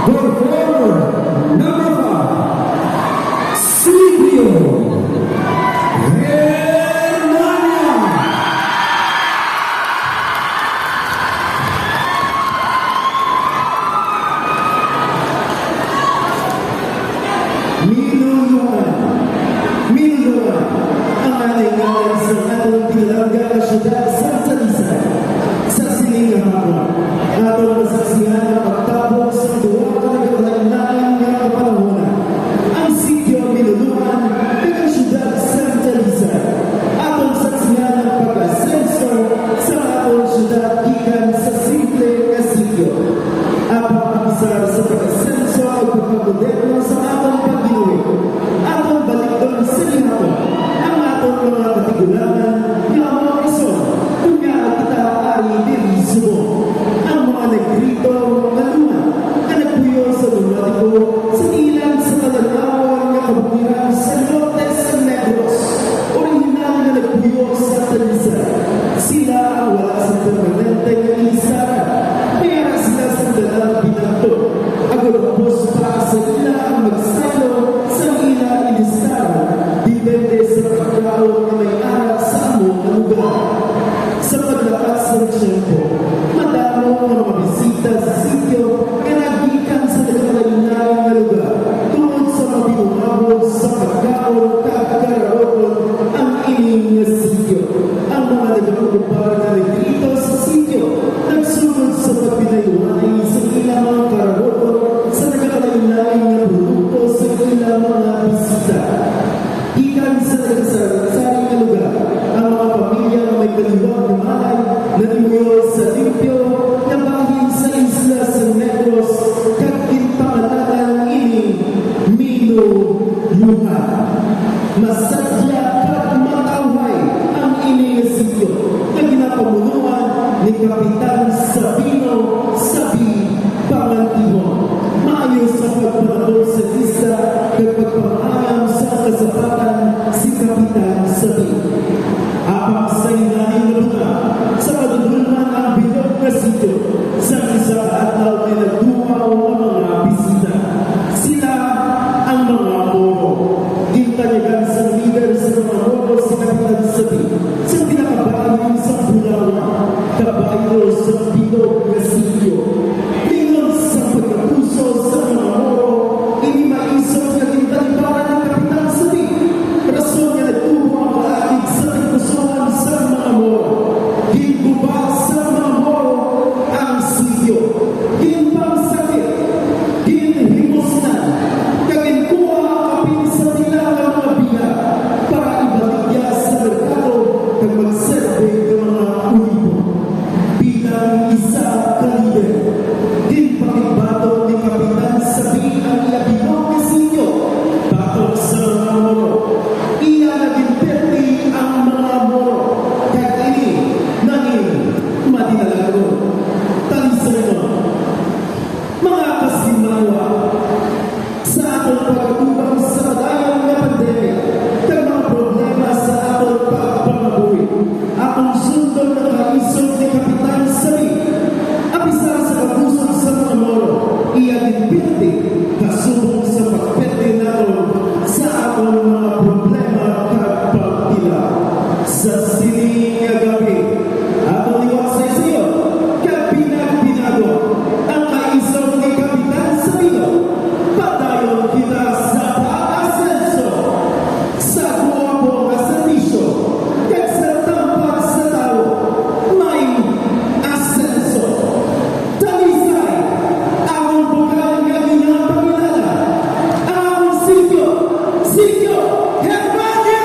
Performer number 5, Silvio Hermana. Minuluan ang ating ngayon sa atong pinalangga na syudad sa Talisay. Sa siningang hapon, atong masaksihan ang pagtabok sa duwa ka nagkalain-lain nga kapanahonan. Ang sityo Minuluan ng syudad sa Talisay. Atong saksihan ang pag-asenso sa atong syudad gikan sa simple nga sityo. Apang-abisar sa pag-asenso at pagkamoderno sa atong pag-inuwi. Atong balikton sa lihapon ang atong mga katigulangan nga mga rason kung nga kita ay diri subong. Ang mga naggrito, mga luma, na nagpuyo sa lumatiko sa ilan sa talanawan nga kabukiran sa norte sa Negros. Orihinal na nagpuyo sa Talisay. Sila ang wala sa permanente nga ilisaran. Kaya sila sa dalang binanto. Agulapos pa sa ila ang magsalo sa ila ilisaran. Depende sa pagkaon na may anak sa among lugar. Sa paglakas ng tiyempo, madamo ang mga bisita sa sityo na nagikan sa nagkalain-lain na lugar tungkol sa mabinumabot sa pagkaon kakararoon ang ining na sityo. Ang mga nag-aukupar na nagdito sa sityo nagsunod sa pagpinayuanay sa ilang mga kararoon sa nagkalain-lain na produkto sa ilang mga bisita. Ikan sa nagsasaring na lugar, ang mga pamilya na may kaliwang lumalay na nimuyo sa limpyo na bahin sa isla sa Negros kag kinpangalanan ini Minuluan. Masadya kag matawhay ang ini sityo na ginapamunuan ni Kapitan Sabino Sabi Pangantihon. Maayos sa pagpanabot sa lista kag pagpangayam sa kasapatan si Kapitan Sabi. Apang sa ilalim na lugar, sa kadudulman ang bilog na sityo, sa isa at may nagdumaw ng mga bisita. Sila ang mga Moro. Gintanyagan sa leader sa mga Moro si Kapitan Sabi. Sa pinakabayan sa Bulawan, kabayo sa bilog na sityo. Lingon sa pagkapuso sa mga Moro, ini maisog na gintaliparan ng Kapitan Sabi. Rason niya nagtubo ang palatig sa pagpusuan sa mga Moro. Gingubat sa mga Moro ang sityo. Ginpangsakit, ginhimusnan, kaginkuha ang kapin sa tilang ng mga biya para ibaligya sa merkado kag magserve ng mga ulipo. Bilang isa ka lider, ginpakigbato ni Kapitan Sabi ang ilabilog na sityo batok sa mga Moro. Iya naging perti ang mga Moro kag ini nanging madinalago. Talisay mo, mga kasimanawa, sa atong pagkakubang sa madayang na pandemya kag mga problema sa atong pagpangabuhi. Atong sundon na kaisog ni Kapitan Sabi, abisar sa kapusok sa mga Moro, iya dinpilti kasubong sa pagpete naton sa atong mga problema kag pagtila. Sa sining nga gabi, atong iwaksay sa iyo, kag pinagpinago ang kaisog ni Kapitan Sabino. Padayon kita sa pag-asenso, sa guwapo nga servisyo, kag sa tampag sa tao, may asenso. Talisay, ang bukan nga ginapakilala, ang sityo Hermana!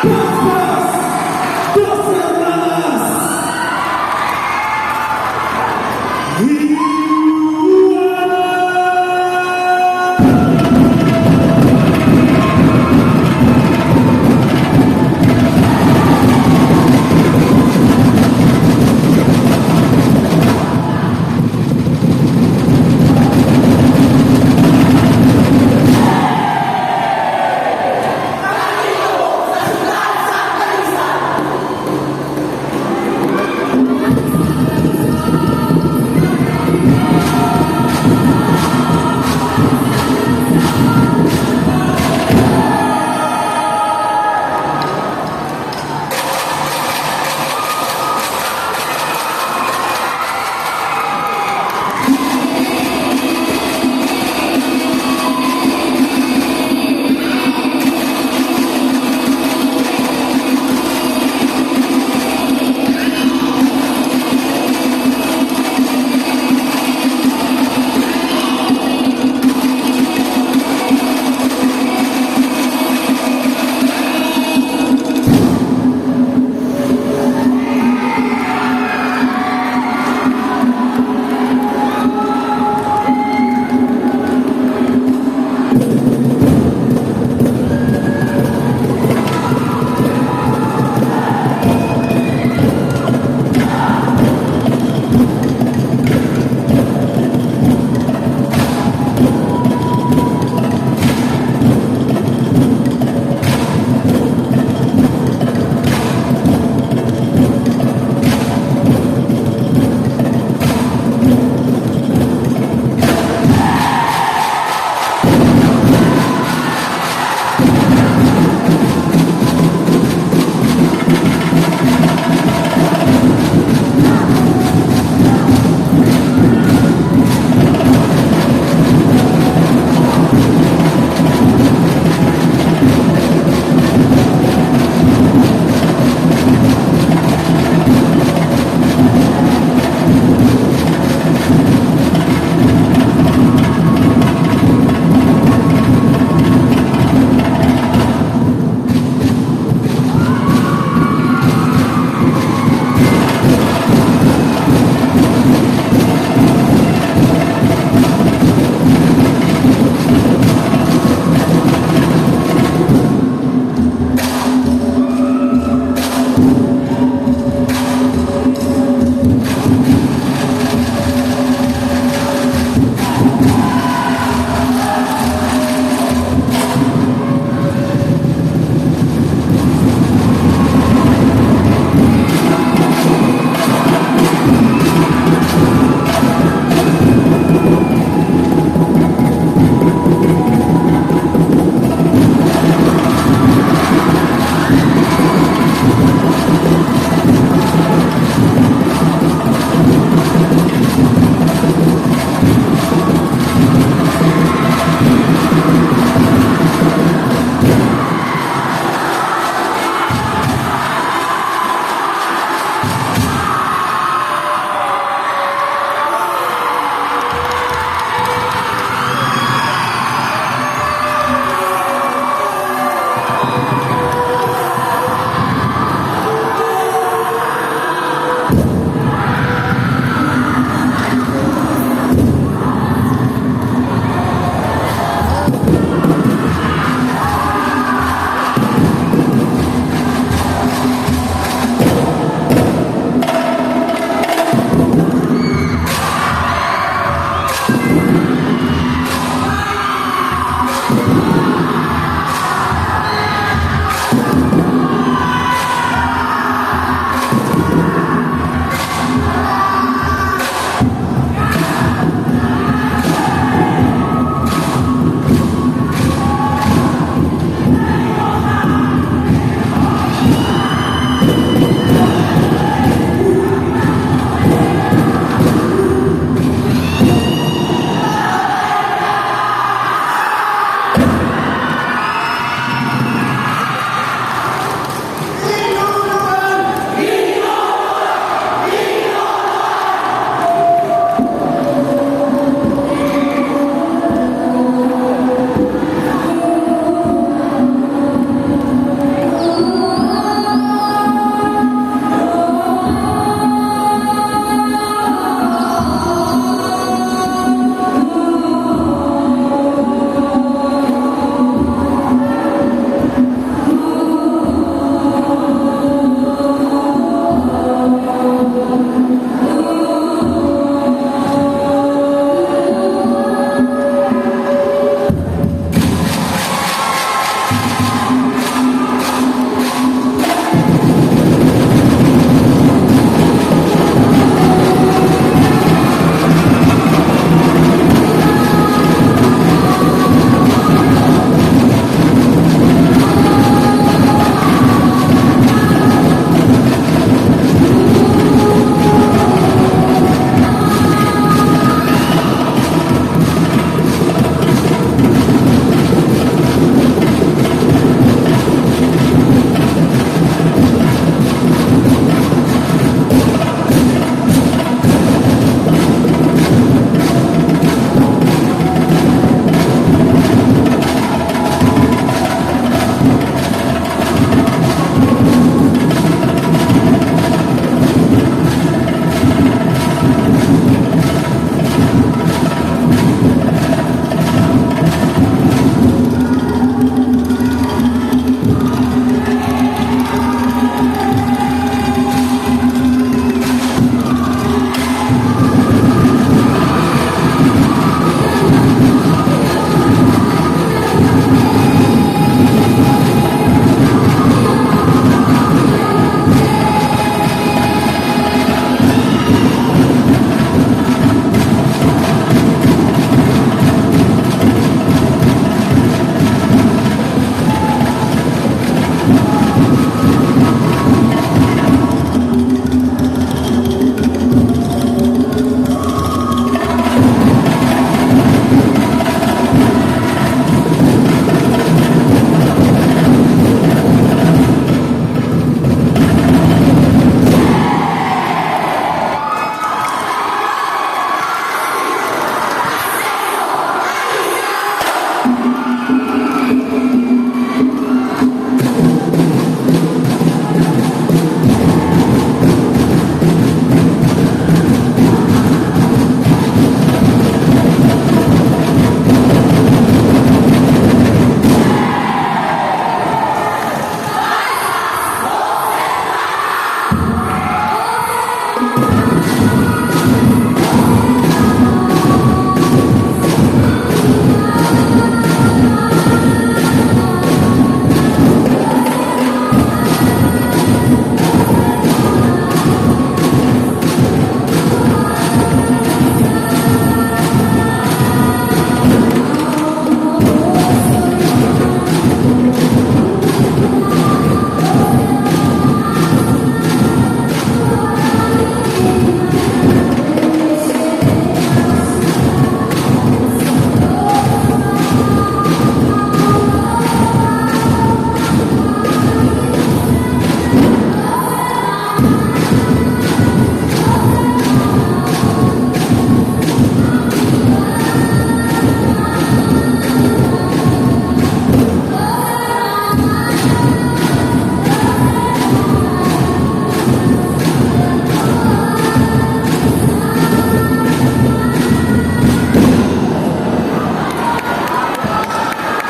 Paspas! Dos hermanas!